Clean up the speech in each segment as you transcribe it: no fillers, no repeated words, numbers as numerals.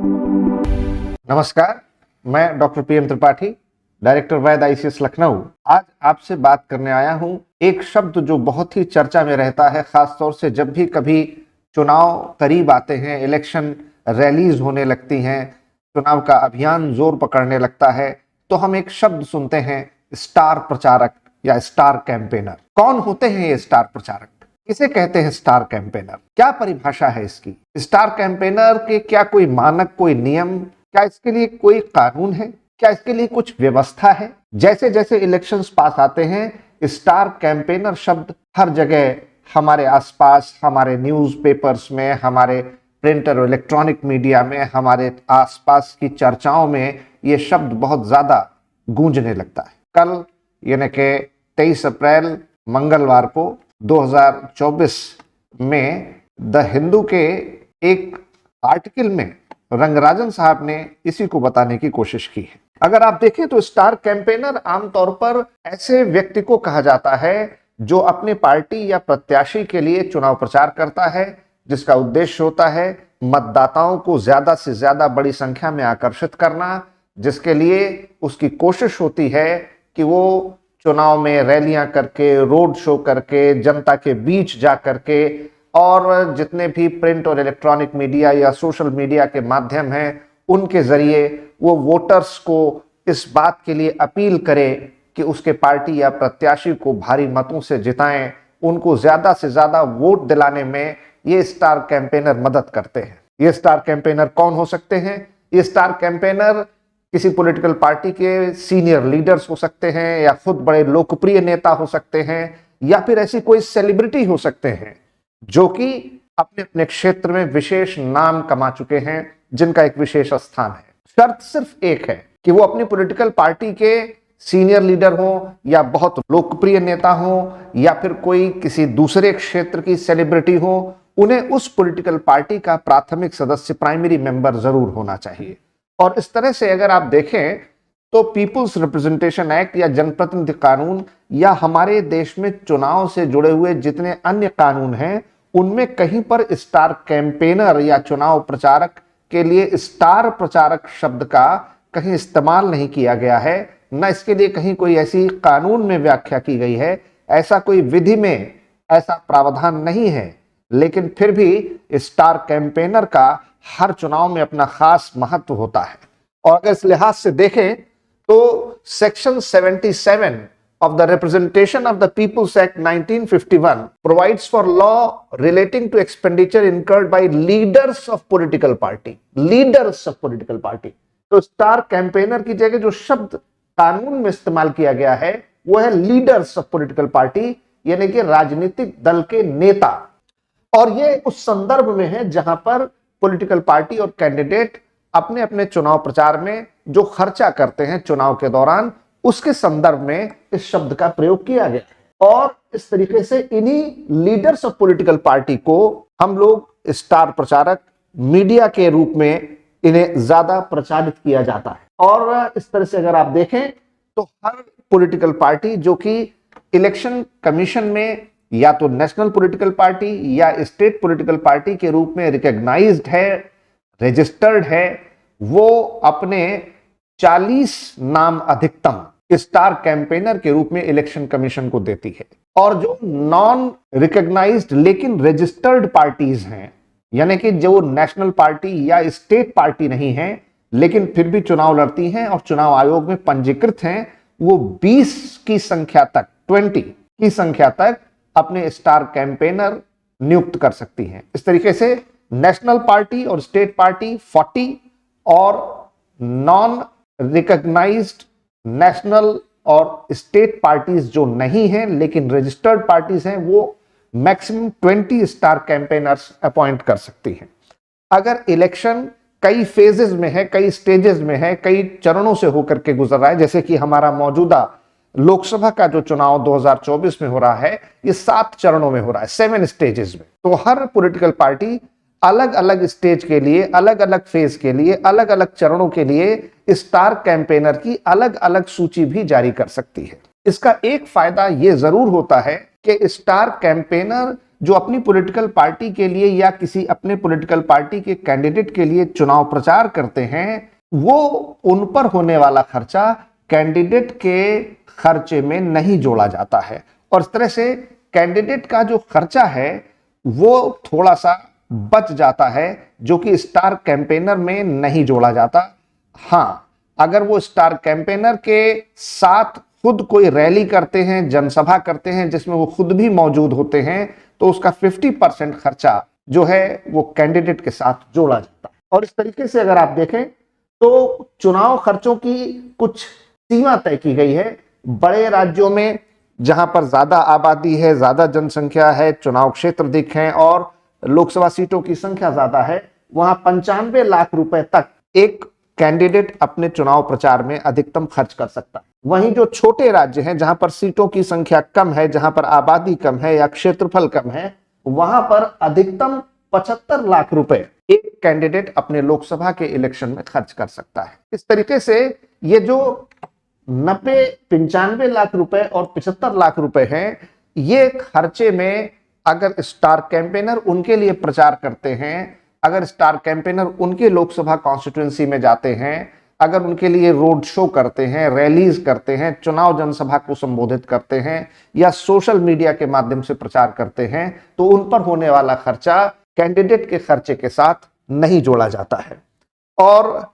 नमस्कार, मैं doctor PM Tripathi, director वैद ICS Lucknow. आज आपसे बात करने आया हूं एक शब्द जो बहुत ही चर्चा में रहता है, खासतौर से जब भी कभी चुनाव करीब आते हैं, इलेक्शन रैलीज होने लगती हैं, चुनाव का अभियान जोर पकड़ने लगता है, तो हम एक शब्द सुनते हैं, स्टार प्रचारक या स्टार कैंपेनर। कौन होते हैं ये स्टार प्रचारक? किसे कहते हैं स्टार कैंपेनर? क्या परिभाषा है इसकी? स्टार कैंपेनर के क्या कोई मानक, कोई नियम, क्या इसके लिए कोई कानून है? क्या इसके लिए कुछ व्यवस्था है? जैसे जैसे इलेक्शंस पास आते हैं, स्टार कैंपेनर शब्द हर जगह हमारे आसपास, हमारे न्यूज़पेपर्स में, हमारे प्रिंट और इलेक्ट्रॉनिक मीडिया में, हमारे आसपास की चर्चाओं में ये शब्द बहुत ज्यादा गूंजने लगता है। कल यानी कि 23 अप्रैल मंगलवार को 2024 में द हिंदू के एक आर्टिकल में रंगराजन साहब ने इसी को बताने की कोशिश की है। अगर आप देखें तो स्टार कैंपेनर आमतौर पर ऐसे व्यक्ति को कहा जाता है जो अपनी पार्टी या प्रत्याशी के लिए चुनाव प्रचार करता है, जिसका उद्देश्य होता है मतदाताओं को ज्यादा से ज्यादा बड़ी संख्या में आकर्षित करना, जिसके लिए उसकी कोशिश होती है कि वो चुनाव में रैलियां करके, रोड शो करके, जनता के बीच जा करके और जितने भी प्रिंट और इलेक्ट्रॉनिक मीडिया या सोशल मीडिया के माध्यम हैं, उनके जरिए वो वोटर्स को इस बात के लिए अपील करे कि उसके पार्टी या प्रत्याशी को भारी मतों से जिताएं, उनको ज्यादा से ज्यादा वोट दिलाने में ये स्टार कैंपेनर मदद करते हैं। ये स्टार कैंपेनर कौन हो सकते हैं? ये स्टार कैंपेनर किसी पॉलिटिकल पार्टी के सीनियर लीडर्स हो सकते हैं, या खुद बड़े लोकप्रिय नेता हो सकते हैं, या फिर ऐसी कोई सेलिब्रिटी हो सकते हैं जो कि अपने अपने क्षेत्र में विशेष नाम कमा चुके हैं, जिनका एक विशेष स्थान है। शर्त सिर्फ एक है कि वो अपनी पॉलिटिकल पार्टी के सीनियर लीडर हो, या बहुत लोकप्रिय नेता हो, या फिर कोई किसी दूसरे क्षेत्र की सेलिब्रिटी हो, उन्हें उस पॉलिटिकल पार्टी का प्राथमिक सदस्य, प्राइमरी मेंबर जरूर होना चाहिए। और इस तरह से अगर आप देखें तो पीपुल्स रिप्रेजेंटेशन एक्ट या जनप्रतिनिधि कानून या हमारे देश में चुनाव से जुड़े हुए जितने अन्य कानून हैं, उनमें कहीं पर स्टार कैंपेनर या चुनाव प्रचारक के लिए स्टार प्रचारक शब्द का कहीं इस्तेमाल नहीं किया गया है, न इसके लिए कहीं कोई ऐसी कानून में व्याख्या की गई है, ऐसा कोई विधि में ऐसा प्रावधान नहीं है। लेकिन फिर भी स्टार कैंपेनर का हर चुनाव में अपना खास महत्व होता है। और अगर इस लिहाज से देखें तो section 77 of the Representation of the Peoples Act 1951 provides for law relating to expenditure incurred by leaders of political party. Leaders of political party. तो स्टार कैंपेनर की जगह जो शब्द कानून में इस्तेमाल किया गया है वो है लीडर्स ऑफ पॉलिटिकल पार्टी, यानी कि राजनीतिक दल के नेता। और ये उस संदर्भ में है जहां पर पॉलिटिकल पार्टी और कैंडिडेट अपने अपने चुनाव प्रचार में जो खर्चा करते हैं चुनाव के दौरान, उसके संदर्भ में इस शब्द का प्रयोग किया गया। और इस तरीके से इन्हीं लीडर्स ऑफ पॉलिटिकल पार्टी को हम लोग स्टार प्रचारक, मीडिया के रूप में इन्हें ज्यादा प्रचारित किया जाता है। और इस तरह से अगर आप देखें तो हर पॉलिटिकल पार्टी जो कि इलेक्शन कमीशन में या तो नेशनल पॉलिटिकल पार्टी या स्टेट पॉलिटिकल पार्टी के रूप में रिकॉग्नाइज्ड है, रजिस्टर्ड है, वो अपने 40 नाम अधिकतम स्टार कैंपेनर के रूप में इलेक्शन कमीशन को देती है। और जो नॉन रिकॉग्नाइज्ड लेकिन रजिस्टर्ड पार्टीज हैं, यानी कि जो नेशनल पार्टी या स्टेट पार्टी नहीं है लेकिन फिर भी चुनाव लड़ती हैं और चुनाव आयोग में पंजीकृत हैं, वो 20 की संख्या तक, 20 की संख्या तक अपने स्टार कैंपेनर नियुक्त कर सकती हैं। इस तरीके से नेशनल पार्टी और स्टेट पार्टी 40 और नॉन रिकॉग्नाइज्ड नेशनल और स्टेट पार्टीज जो नहीं हैं लेकिन रजिस्टर्ड पार्टीज हैं, वो मैक्सिमम 20 स्टार कैंपेनर्स अपॉइंट कर सकती हैं। अगर इलेक्शन कई फेजेस में है, कई स्टेजेस में है, कई चरणों से होकर के गुजर रहा है, जैसे कि हमारा मौजूदा लोकसभा का जो चुनाव 2024 में हो रहा है, ये 7 चरणों में हो रहा है, 7 स्टेजेस में। तो हर पॉलिटिकल पार्टी अलग अलग स्टेज के लिए, अलग अलग फेज के लिए, अलग अलग चरणों के लिए स्टार कैंपेनर की अलग अलग सूची भी जारी कर सकती है। इसका एक फायदा यह जरूर होता है कि स्टार कैंपेनर जो अपनी पॉलिटिकल पार्टी के लिए या किसी अपने पॉलिटिकल पार्टी के कैंडिडेट के लिए चुनाव प्रचार करते हैं, वो उन पर होने वाला खर्चा कैंडिडेट के खर्चे में नहीं जोड़ा जाता है। और इस तरह से कैंडिडेट का जो खर्चा है वो थोड़ा सा बच जाता है, जो कि स्टार कैंपेनर में नहीं जोड़ा जाता। हाँ, अगर वो स्टार कैंपेनर के साथ खुद कोई रैली करते हैं, जनसभा करते हैं जिसमें वो खुद भी मौजूद होते हैं, तो उसका 50% खर्चा जो है वो कैंडिडेट के साथ जोड़ा जाता है। और इस तरीके से अगर आप देखें तो चुनाव खर्चों की कुछ सीमा तय की गई है। बड़े राज्यों में जहां पर ज्यादा आबादी है, ज्यादा जनसंख्या है, चुनाव क्षेत्र अधिक हैं और लोकसभा सीटों की संख्या ज्यादा है, वहां 95 लाख रुपए तक एक कैंडिडेट अपने चुनाव प्रचार में अधिकतम खर्च कर सकता है। वहीं जो छोटे राज्य हैं, जहां पर सीटों की संख्या कम है, जहां पर आबादी कम है या क्षेत्रफल कम है, वहां पर अधिकतम 75 लाख रुपए एक कैंडिडेट अपने लोकसभा के इलेक्शन में खर्च कर सकता है। इस तरीके से ये जो 95 लाख रुपए और 75 लाख रुपए हैं, ये खर्चे में अगर स्टार कैंपेनर उनके लिए प्रचार करते हैं, अगर स्टार कैंपेनर उनके लोकसभा कॉन्स्टिट्यूएंसी में जाते हैं, अगर उनके लिए रोड शो करते हैं, रैलीज करते हैं, चुनाव जनसभा को संबोधित करते हैं या सोशल मीडिया के माध्यम से प्रचार करते हैं, तो उन पर होने वाला खर्चा कैंडिडेट के खर्चे के साथ नहीं जोड़ा जाता है। और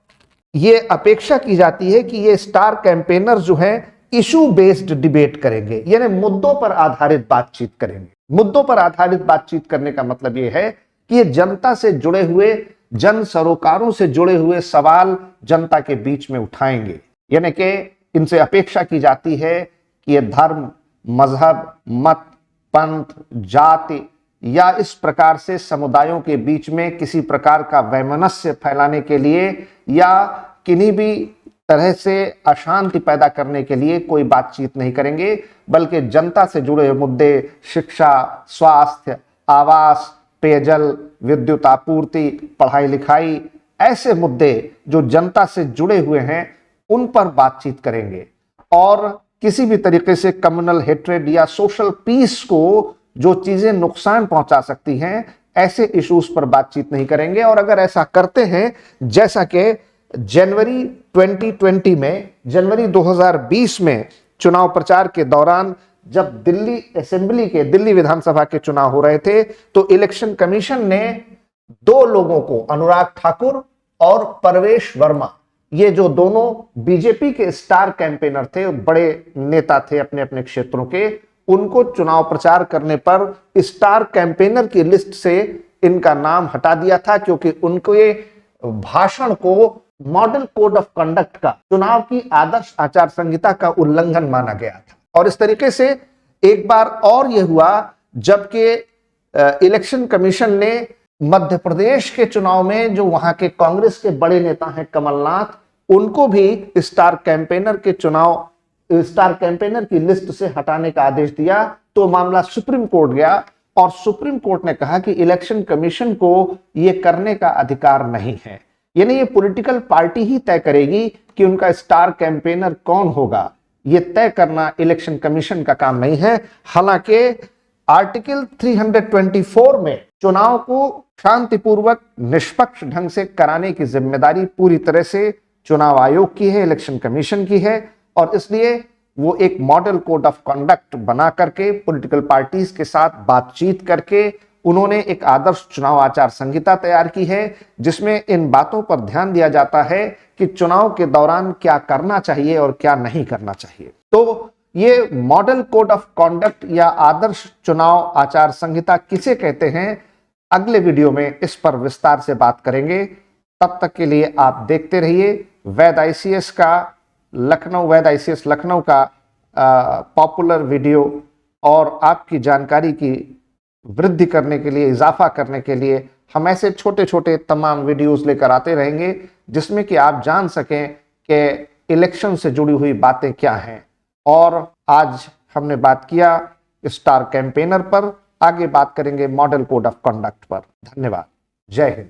ये अपेक्षा की जाती है कि ये स्टार कैंपेनर जो है इशू बेस्ड डिबेट करेंगे, यानी मुद्दों पर आधारित बातचीत करेंगे। मुद्दों पर आधारित बातचीत करने का मतलब ये है कि ये जनता से जुड़े हुए, जन सरोकारों से जुड़े हुए सवाल जनता के बीच में उठाएंगे। यानी कि इनसे अपेक्षा की जाती है कि ये धर्म, मजहब, मत, पंथ, जाति या इस प्रकार से समुदायों के बीच में किसी प्रकार का वैमनस्य फैलाने के लिए या किन्हीं भी तरह से अशांति पैदा करने के लिए कोई बातचीत नहीं करेंगे, बल्कि जनता से जुड़े मुद्दे, शिक्षा, स्वास्थ्य, आवास, पेयजल, विद्युत आपूर्ति, पढ़ाई लिखाई, ऐसे मुद्दे जो जनता से जुड़े हुए हैं उन पर बातचीत करेंगे। और किसी भी तरीके से कम्युनल हेट्रेड या सोशल पीस को जो चीजें नुकसान पहुंचा सकती हैं, ऐसे इश्यूज पर बातचीत नहीं करेंगे। और अगर ऐसा करते हैं, जैसा कि जनवरी 2020 में चुनाव प्रचार के दौरान जब दिल्ली विधानसभा के चुनाव हो रहे थे, तो इलेक्शन कमीशन ने 2 लोगों को, अनुराग ठाकुर और परवेश वर्मा, ये जो दोनों बीजेपी के स्टार कैंपेनर थे, बड़े नेता थे अपने अपने क्षेत्रों के, उनको चुनाव प्रचार करने पर स्टार कैंपेनर की लिस्ट से इनका नाम हटा दिया था, क्योंकि उनके भाषण को मॉडल कोड ऑफ कंडक्ट का, चुनाव की आदर्श आचार संहिता का उल्लंघन माना गया था। और इस तरीके से एक बार और यह हुआ जबकि इलेक्शन कमीशन ने मध्य प्रदेश के चुनाव में जो वहां के कांग्रेस के बड़े नेता हैं कमलनाथ, उनको भी स्टार कैंपेनर की लिस्ट से हटाने का आदेश दिया। तो मामला सुप्रीम कोर्ट गया और सुप्रीम कोर्ट ने कहा कि इलेक्शन कमीशन को यह करने का अधिकार नहीं है। यानी ये पॉलिटिकल पार्टी ही तय करेगी कि उनका स्टार कैंपेनर कौन होगा, ये तय करना इलेक्शन कमीशन का काम नहीं है। हालांकि आर्टिकल 324 में चुनाव को शांतिपूर्वक निष्पक्ष ढंग से कराने की जिम्मेदारी पूरी तरह से चुनाव आयोग की है, इलेक्शन कमीशन की है। और इसलिए वो एक मॉडल कोड ऑफ कंडक्ट बना करके पॉलिटिकल पार्टीज के साथ बातचीत करके उन्होंने एक आदर्श चुनाव आचार संहिता तैयार की है, जिसमें इन बातों पर ध्यान दिया जाता है कि चुनाव के दौरान क्या करना चाहिए और क्या नहीं करना चाहिए। तो ये मॉडल कोड ऑफ कॉन्डक्ट या आदर्श चुनाव आचार संहिता किसे कहते हैं, अगले वीडियो में इस पर विस्तार से बात करेंगे। तब तक के लिए आप देखते रहिए वैद आईसीएस लखनऊ का पॉपुलर वीडियो, और आपकी जानकारी की वृद्धि करने के लिए, इजाफा करने के लिए हम ऐसे छोटे छोटे तमाम वीडियोस लेकर आते रहेंगे, जिसमें कि आप जान सकें कि इलेक्शन से जुड़ी हुई बातें क्या हैं। और आज हमने बात किया स्टार कैंपेनर पर, आगे बात करेंगे मॉडल कोड ऑफ कंडक्ट पर। धन्यवाद। जय हिंद।